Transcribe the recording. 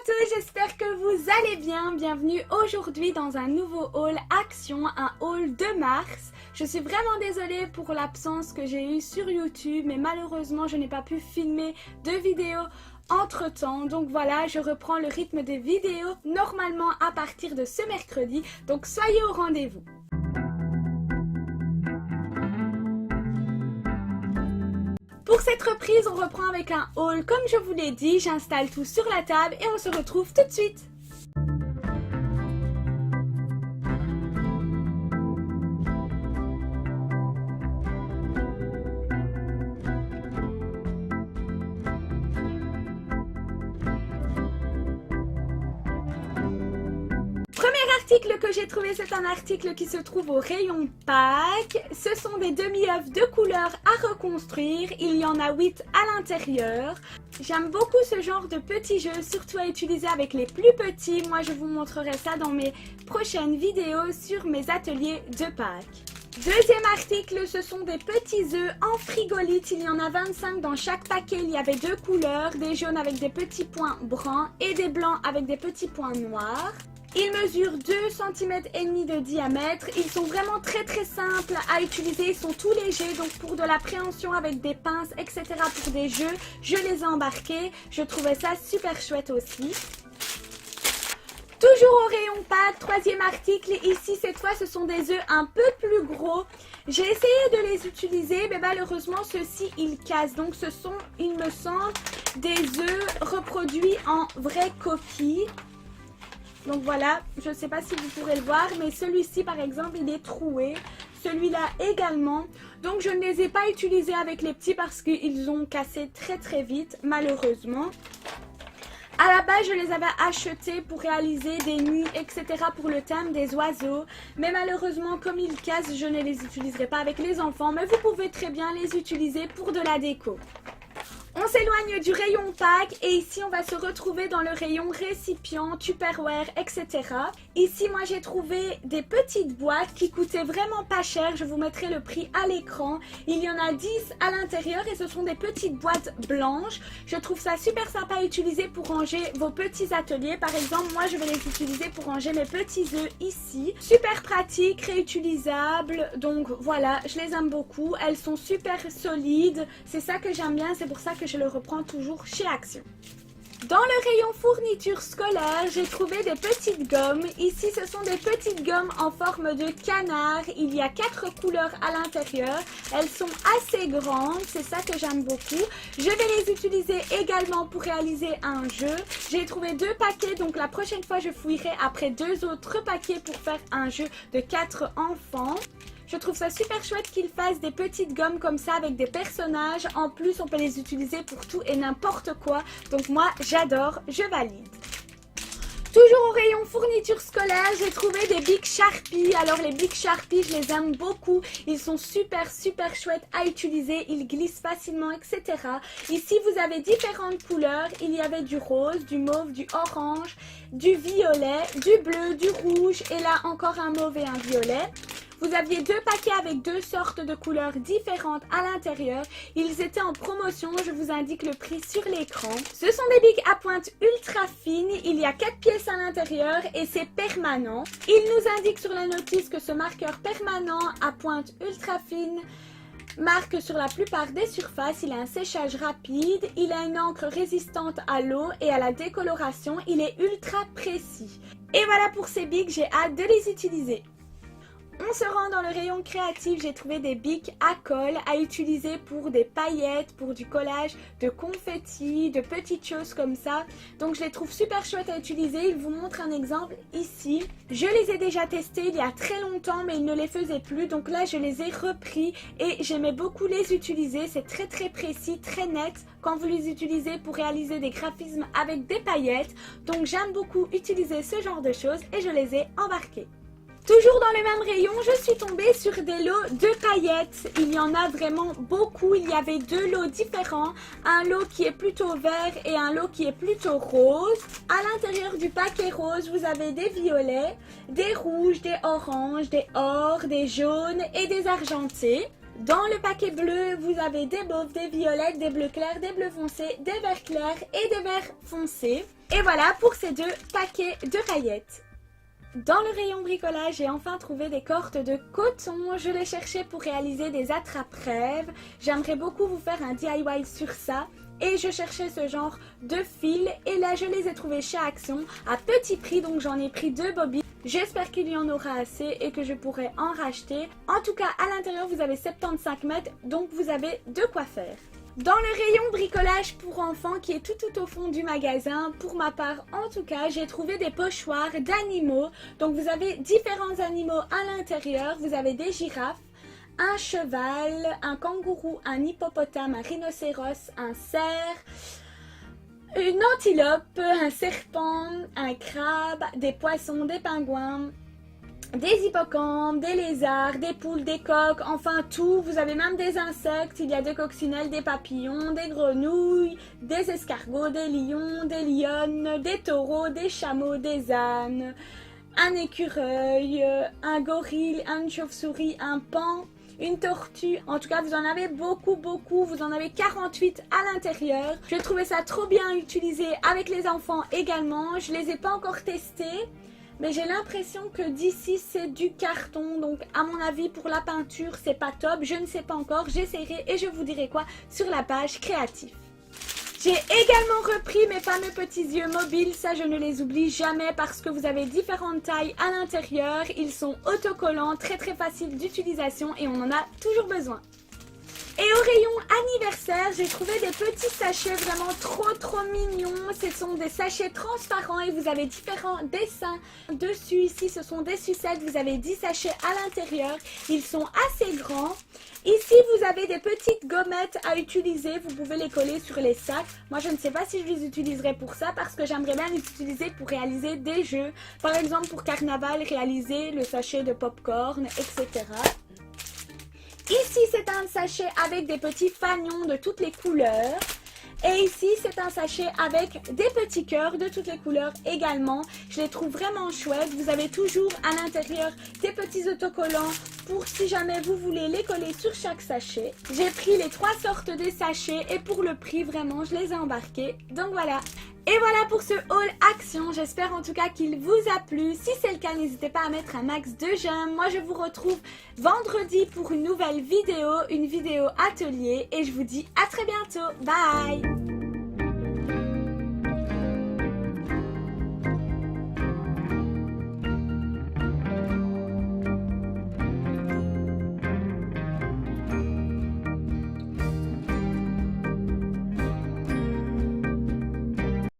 tous, j'espère que vous allez bien. Bienvenue aujourd'hui dans un nouveau haul action, un haul de mars. Je suis vraiment désolée pour l'absence que j'ai eue sur YouTube, mais malheureusement je n'ai pas pu filmer de vidéos entre temps. Donc voilà, je reprends le rythme des vidéos normalement à partir de ce mercredi. Donc soyez au rendez-vous. Pour cette reprise, on reprend avec un haul. Comme je vous l'ai dit, j'installe tout sur la table et on se retrouve tout de suite. L'article que j'ai trouvé, c'est un article qui se trouve au rayon Pâques. Ce sont des demi-œufs de couleur à reconstruire. Il y en a 8 à l'intérieur. J'aime beaucoup ce genre de petits jeux, surtout à utiliser avec les plus petits. Moi, je vous montrerai ça dans mes prochaines vidéos sur mes ateliers de Pâques. Deuxième article, ce sont des petits œufs en frigolite. Il y en a 25 dans chaque paquet. Il y avait deux couleurs, des jaunes avec des petits points bruns et des blancs avec des petits points noirs. Ils mesurent 2,5 cm de diamètre. Ils sont vraiment très simples à utiliser. Ils sont tout légers. Donc pour de la préhension avec des pinces, etc. pour des jeux, je les ai embarqués. Je trouvais ça super chouette aussi. Toujours au rayon Pâques, troisième article. Ici, cette fois, ce sont des œufs un peu plus gros. J'ai essayé de les utiliser, mais malheureusement, ceux-ci, ils cassent. Donc ce sont, il me semble, des œufs reproduits en vraie coquille. Donc voilà, je ne sais pas si vous pourrez le voir, mais celui-ci par exemple, il est troué. Celui-là également. Donc je ne les ai pas utilisés avec les petits parce qu'ils ont cassé très vite, malheureusement. À la base, je les avais achetés pour réaliser des nuits, etc. pour le thème des oiseaux. Mais malheureusement, comme ils cassent, je ne les utiliserai pas avec les enfants. Mais vous pouvez très bien les utiliser pour de la déco. On s'éloigne du rayon Pâques et ici on va se retrouver dans le rayon récipients, Tupperware, etc. Ici moi j'ai trouvé des petites boîtes qui coûtaient vraiment pas cher, je vous mettrai le prix à l'écran. Il y en a 10 à l'intérieur et ce sont des petites boîtes blanches. Je trouve ça super sympa à utiliser pour ranger vos petits ateliers. Par exemple moi je vais les utiliser pour ranger mes petits œufs ici. Super pratique, réutilisable, donc voilà, je les aime beaucoup. Elles sont super solides, c'est ça que j'aime bien, c'est pour ça que je le reprends toujours chez Action. Dans le rayon fourniture scolaire, j'ai trouvé des petites gommes. Ici, ce sont des petites gommes en forme de canard. Il y a 4 couleurs à l'intérieur. Elles sont assez grandes, c'est ça que j'aime beaucoup. Je vais les utiliser également pour réaliser un jeu. J'ai trouvé 2 paquets, donc la prochaine fois, je fouillerai après 2 autres paquets pour faire un jeu de 4 enfants. Je trouve ça super chouette qu'ils fassent des petites gommes comme ça avec des personnages. En plus, on peut les utiliser pour tout et n'importe quoi. Donc moi, j'adore, je valide. Toujours au rayon fourniture scolaire, j'ai trouvé des Bic Sharpie. Alors les Bic Sharpie, je les aime beaucoup. Ils sont super chouettes à utiliser. Ils glissent facilement, etc. Ici, vous avez différentes couleurs. Il y avait du rose, du mauve, du orange, du violet, du bleu, du rouge et là encore un mauve et un violet. Vous aviez 2 paquets avec 2 sortes de couleurs différentes à l'intérieur. Ils étaient en promotion, je vous indique le prix sur l'écran. Ce sont des bics à pointe ultra fine. Il y a 4 pièces à l'intérieur et c'est permanent. Il nous indique sur la notice que ce marqueur permanent à pointe ultra fine marque sur la plupart des surfaces. Il a un séchage rapide, il a une encre résistante à l'eau et à la décoloration. Il est ultra précis. Et voilà pour ces bics, j'ai hâte de les utiliser. On se rend dans le rayon créatif, j'ai trouvé des bics à colle à utiliser pour des paillettes, pour du collage de confettis, de petites choses comme ça. Donc je les trouve super chouettes à utiliser, il vous montre un exemple ici. Je les ai déjà testés il y a très longtemps mais ils ne les faisaient plus. Donc là je les ai repris et j'aimais beaucoup les utiliser. C'est très précis, très net quand vous les utilisez pour réaliser des graphismes avec des paillettes. Donc j'aime beaucoup utiliser ce genre de choses et je les ai embarqués. Toujours dans le même rayon, je suis tombée sur des lots de paillettes. Il y en a vraiment beaucoup. Il y avait 2 lots différents. Un lot qui est plutôt vert et un lot qui est plutôt rose. À l'intérieur du paquet rose, vous avez des violets, des rouges, des oranges, des ors, des jaunes et des argentés. Dans le paquet bleu, vous avez des mauves, des violettes, des bleus clairs, des bleus foncés, des verts clairs et des verts foncés. Et voilà pour ces 2 paquets de paillettes. Dans le rayon bricolage, j'ai enfin trouvé des cordes de coton. Je les cherchais pour réaliser des attrape-rêves. J'aimerais beaucoup vous faire un DIY sur ça. Et je cherchais ce genre de fil. Et là, je les ai trouvés chez Action à petit prix. Donc, j'en ai pris 2 bobines. J'espère qu'il y en aura assez et que je pourrai en racheter. En tout cas, à l'intérieur, vous avez 75 mètres. Donc, vous avez de quoi faire. Dans le rayon bricolage pour enfants qui est tout au fond du magasin, pour ma part en tout cas, j'ai trouvé des pochoirs d'animaux. Donc vous avez différents animaux à l'intérieur, vous avez des girafes, un cheval, un kangourou, un hippopotame, un rhinocéros, un cerf, une antilope, un serpent, un crabe, des poissons, des pingouins, des hippocampes, des lézards, des poules, des coqs, enfin tout. Vous avez même des insectes, il y a des coccinelles, des papillons, des grenouilles, des escargots, des lions, des lionnes, des taureaux, des chameaux, des ânes, un écureuil, un gorille, une chauve-souris, un paon, une tortue. En tout cas, vous en avez beaucoup. Vous en avez 48 à l'intérieur. Je trouvais ça trop bien utilisé avec les enfants également. Je les ai pas encore testés. Mais j'ai l'impression que d'ici c'est du carton, donc à mon avis pour la peinture c'est pas top, je ne sais pas encore, j'essaierai et je vous dirai quoi sur la page créatif. J'ai également repris mes fameux petits yeux mobiles, ça je ne les oublie jamais parce que vous avez différentes tailles à l'intérieur, ils sont autocollants, très faciles d'utilisation et on en a toujours besoin. Et au rayon anniversaire, j'ai trouvé des petits sachets vraiment trop mignons. Ce sont des sachets transparents et vous avez différents dessins dessus. Ici, ce sont des sucettes. Vous avez 10 sachets à l'intérieur. Ils sont assez grands. Ici, vous avez des petites gommettes à utiliser. Vous pouvez les coller sur les sacs. Moi, je ne sais pas si je les utiliserai pour ça parce que j'aimerais bien les utiliser pour réaliser des jeux. Par exemple, pour carnaval, réaliser le sachet de popcorn, etc. Ici, c'est un sachet avec des petits fanions de toutes les couleurs. Et ici, c'est un sachet avec des petits cœurs de toutes les couleurs également. Je les trouve vraiment chouettes. Vous avez toujours à l'intérieur des petits autocollants pour si jamais vous voulez les coller sur chaque sachet. J'ai pris les 3 sortes de sachets et pour le prix, vraiment, je les ai embarqués. Donc voilà. Et voilà pour ce haul Action, j'espère en tout cas qu'il vous a plu. Si c'est le cas, n'hésitez pas à mettre un max de j'aime. Moi je vous retrouve vendredi pour une nouvelle vidéo, une vidéo atelier. Et je vous dis à très bientôt, bye!